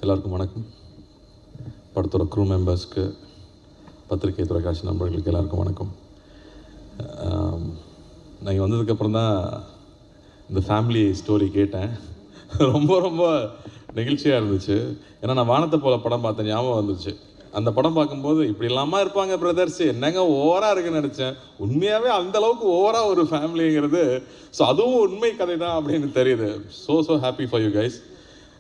எல்லாருக்கும் வணக்கம். படத்தோட க்ரூ மெம்பர்ஸ்க்கு, பத்திரிகை தொலைக்காட்சி நண்பர்களுக்கு எல்லாருக்கும் வணக்கம். நான் இங்கே வந்ததுக்கப்புறம் தான் இந்த ஃபேமிலி ஸ்டோரி கேட்டேன். ரொம்ப ரொம்ப நெகிழ்ச்சியாக இருந்துச்சு. ஏன்னா நான் வானத்தை போல படம் பார்த்தேன், ஞாபகம் வந்துச்சு. அந்த படம் பார்க்கும்போது இப்படி இல்லாமல் இருப்பாங்க பிரதர்ஸ், என்னங்க ஓவராக இருக்குன்னு நினச்சேன். உண்மையாகவே அந்தளவுக்கு ஓவராக ஒரு ஃபேமிலிங்கிறது, ஸோ அதுவும் உண்மை கதை தான் அப்படின்னு தெரியுது. So happy for you guys.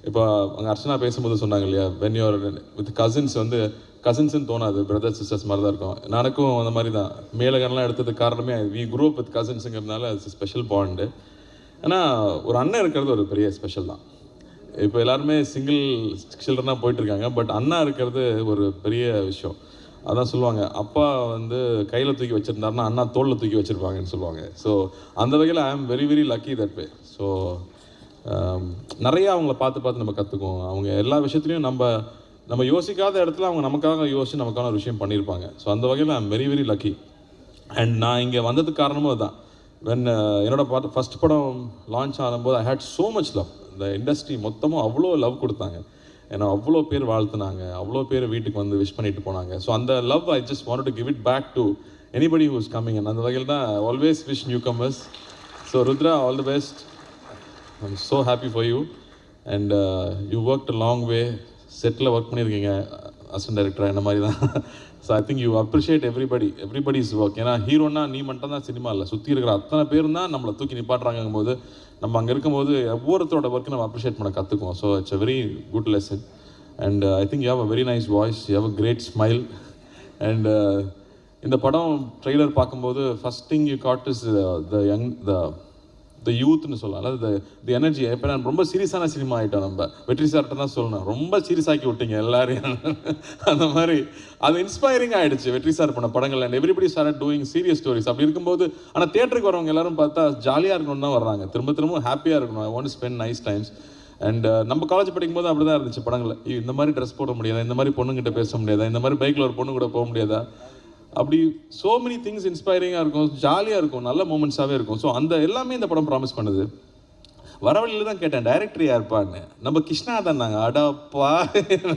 இப்போ அங்கே அர்ச்சனா பேசும்போது சொன்னாங்க இல்லையா, வென் யூஆர் வித் கசின்ஸ் வந்து கசின்ஸ்ன்னு தோணாது, பிரதர்ஸ் சிஸ்டர்ஸ் மாதிரி தான் இருக்கும். எனக்கும் அந்த மாதிரி தான். மேலகன்லாம் எடுத்ததுக்கு காரணமே வி குரூ அப் வித் கசின்ஸுங்கிறதுனால இட்ஸ் ஸ்பெஷல் பாண்டு. ஏன்னா ஒரு அண்ணன் இருக்கிறது ஒரு பெரிய ஸ்பெஷல் தான். இப்போ எல்லாருமே சிங்கிள் சில்ட்ரனாக போயிட்டுருக்காங்க, பட் அண்ணா இருக்கிறது ஒரு பெரிய விஷயம். அதான் சொல்லுவாங்க, அப்பா வந்து கையில் தூக்கி வச்சுருந்தாருன்னா அண்ணா தோளில் தூக்கி வச்சுருப்பாங்கன்னு சொல்லுவாங்க. ஸோ அந்த வகையில் I am very very lucky that way. So நிறையா அவங்கள பார்த்து நம்ம கற்றுக்குவோம். அவங்க எல்லா விஷயத்துலையும் நம்ம யோசிக்காத இடத்துல அவங்க நமக்காக யோசித்து நமக்கான ஒரு விஷயம் பண்ணியிருப்பாங்க. ஸோ அந்த வகையில் I am very very lucky. And நான் இங்கே வந்ததுக்கு காரணமும் அதுதான். என்னோடய ஃபஸ்ட் படம் லான்ச் ஆகும்போது ஐ ஹேட் ஸோ மச் லவ். இந்த இண்டஸ்ட்ரி மொத்தமும் அவ்வளோ லவ் கொடுத்தாங்க. ஏன்னா அவ்வளோ பேர் வாழ்த்துனாங்க, அவ்வளோ பேர் வீட்டுக்கு வந்து விஷ் பண்ணிட்டு போனாங்க. ஸோ அந்த love I just want to give it back to anybody who is coming. அந்த வகையில் தான் always wish newcomers. So Rudra, all the best. I'm so happy for you. And you work a long way. செட்டில் work பண்ணியிருக்கீங்க assistant டைரக்டராக, இந்த மாதிரி தான். So I think you appreciate everybody's work. ஏன்னா ஹீரோனா நீ மட்டும் தான் சினிமா இல்லை, சுற்றி இருக்கிற அத்தனை பேர் தான் நம்மளை தூக்கி நிப்பாட்டுறாங்கும் போது நம்ம அங்கே இருக்கும்போது ஒவ்வொருத்தரோட ஒர்க்கு நம்ம அப்ரிஷியேட் பண்ண கற்றுக்குவோம். So it's a very good lesson. And I think you have a very nice voice, you have a great smile. And இந்த படம் ட்ரெய்லர் பார்க்கும்போது first thing you got is the யூத்னு சொல்லலாம், அதாவது தி எனர்ஜி. இப்போ நான் ரொம்ப சீரியஸான சினிமா ஆகிட்டோம். நம்ம வெற்றி சார்கிட்ட தான் சொல்லணும், ரொம்ப சீரியஸ் ஆக்கி விட்டீங்க எல்லாரையும். அந்த மாதிரி அது இன்ஸ்பைரிங் ஆகிடுச்சு வெற்றி சார் பண்ண படங்கள். And everybody started doing serious stories. அப்படி இருக்கும்போது ஆனால் தியேட்டருக்கு வரவங்க எல்லாரும் பார்த்தா ஜாலியாக இருக்கணும்னு தான் வர்றாங்க, திரும்ப ஹாப்பியாக இருக்கணும். I want to spend nice times. And நம்ம காலேஜ் படிக்கும்போது அப்படி தான் இருந்துச்சு படங்கள். இந்த மாதிரி ட்ரெஸ் போட முடியாதா, இந்த மாதிரி பொண்ணுங்கிட்ட பேச முடியாதா, இந்த மாதிரி பைக்கில் ஒரு பொண்ணு கூட போக முடியாதா, அப்படி ஸோ மெனி திங்ஸ் இன்ஸ்பைரிங்காக இருக்கும், ஜாலியாக இருக்கும், நல்ல மூமெண்ட்ஸாகவே இருக்கும். ஸோ அந்த எல்லாமே இந்த படம் ப்ராமிஸ் பண்ணுது. வரவழியில் தான் கேட்டேன் டைரக்டர் யாருப்பான்னு. நம்ம கிருஷ்ணா தான் நாங்கள் அடாப்பா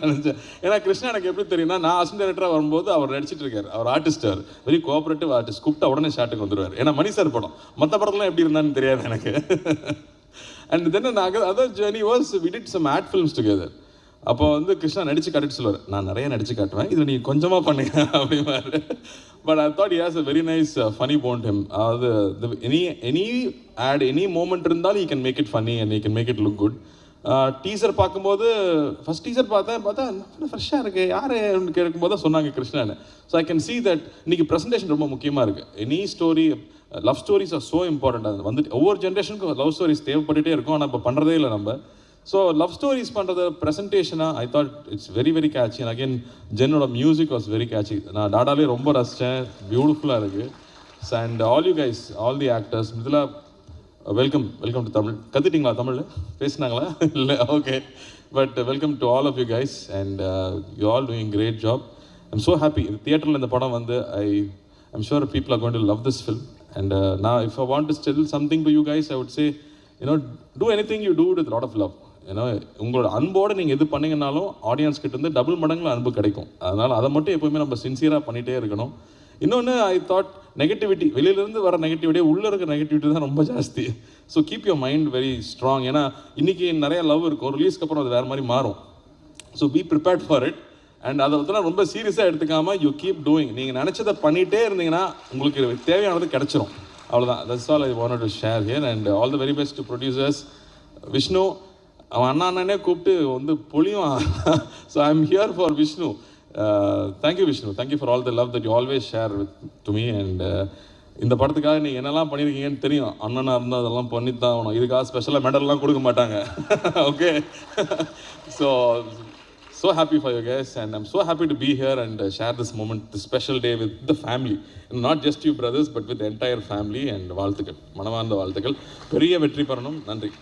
நினச்சேன். ஏன்னா கிருஷ்ணா எனக்கு எப்படி தெரியும்னா, நான் அசிஸ்டன்ட் டைரக்டராக வரும்போது அவர் நடிச்சிட்டு இருக்கார். அவர் ஆர்டிஸ்ட், அவர் வெரி கோஆப்ரேட்டிவ் ஆர்டிஸ்ட். கூப்பிட்டா உடனே ஷாட்டுக்கு வந்துடுவார். ஏன்னா மணி சார் படம், மற்ற படத்துலாம் எப்படி இருந்தான்னு தெரியாது எனக்கு. அண்ட் தென் நாங்கள் other journey was we did some ad films together. அப்போ வந்து கிருஷ்ணா நடித்து காட்டிட்டு சொல்லுவார், நான் நிறைய நடித்து காட்டுவேன், இதில் நீங்கள் கொஞ்சமாக பண்ணுங்க அப்படிமாரு. But I thought he has a very nice funny bond him. அதாவது எனி ஆட் எனி மூமெண்ட் இருந்தாலும் he can make it funny and he can make it look good. Teaser பார்க்கும்போது ஃபஸ்ட் டீசர் பார்த்தா ஃப்ரெஷ்ஷாக இருக்குது யார் கேட்கும்போது தான் சொன்னாங்க கிருஷ்ணான்னு. So I can see that இன்னைக்கு ப்ரெசன்டேஷன் ரொம்ப முக்கியமாக இருக்குது. Any story, love stories are so important. அது வந்துட்டு ஒவ்வொரு ஜென்ரேஷனுக்கும் லவ் ஸ்டோரிஸ் தேவைப்பட்டுகிட்டே இருக்கும். ஆனால் இப்போ பண்ணுறதே இல்லை நம்ம. ஸோ லவ் ஸ்டோரிஸ் பண்ணுறது ப்ரெசன்டேஷனாக I thought it's very very catchy. And again ஜென்னோட மியூசிக் வாஸ் வெரி கேட்சி. நான் டாடாலே ரொம்ப ரசித்தேன், பியூட்டிஃபுல்லாக இருக்குது. And all you guys, all the actors, இதில் வெல்கம் டு தமிழ். கற்றுட்டிங்களா தமிழ்? பேசினாங்களா? இல்லை, ஓகே. But welcome to all of you guys. And you all doing great job. I'm so happy. தியேட்டரில் இந்த படம் வந்து I'm sure people are going to love this film. And நான் if I want to still something to you guys, I would say do anything you do with a lot of love. உங்களோட அன்போடு நீங்கள் எது பண்ணிங்கனாலும் audience கிட்டேருந்து double மடங்கில் அன்பு கிடைக்கும். அதனால் அதை மட்டும் எப்போவுமே நம்ம சின்சியராக பண்ணிகிட்டே இருக்கணும். இன்னொன்று ஐ தாட் நெகட்டிவிட்டி, வெளியிலேருந்து வர நெகட்டிவிட்டியே உள்ளே இருக்கிற நெகட்டிவிட்டி தான் ரொம்ப ஜாஸ்தி. So keep your mind very strong. ஏன்னா இன்றைக்கி நிறையா லவ் இருக்கும், ரிலீஸ்க்கு அப்புறம் அது வேறு மாதிரி மாறும். So be prepared for it. And அதை வந்து ரொம்ப சீரியஸாக எடுத்துக்காமல் யூ கீப் டூயிங். நீங்கள் நினச்சதை பண்ணிகிட்டே இருந்தீங்கன்னா உங்களுக்கு தேவையானது கிடச்சிரும். அவ்வளோதான். That's all I wanted to share here. And all the very best to producers. Vishnu அவன் அண்ணனே கூப்பிட்டு வந்து பொழியும். So I am here for Vishnu. Thank you Vishnu, thank you for all the love that you always share with to me. And இந்த படத்துக்காக நீங்கள் என்னெல்லாம் பண்ணியிருக்கீங்கன்னு தெரியும். அண்ணனாக இருந்தால் அதெல்லாம் பண்ணித்தான் ஆகணும். இதுக்காக ஸ்பெஷலாக மெடல்லாம் கொடுக்க மாட்டாங்க. Okay. So happy for you guys, and I'm so happy to be here and share this moment, this special day with the family, and not just you brothers but with the entire family. And வாழ்த்துக்கள், மனமார்ந்த வாழ்த்துக்கள். பெரிய வெற்றி பெறணும். நன்றி.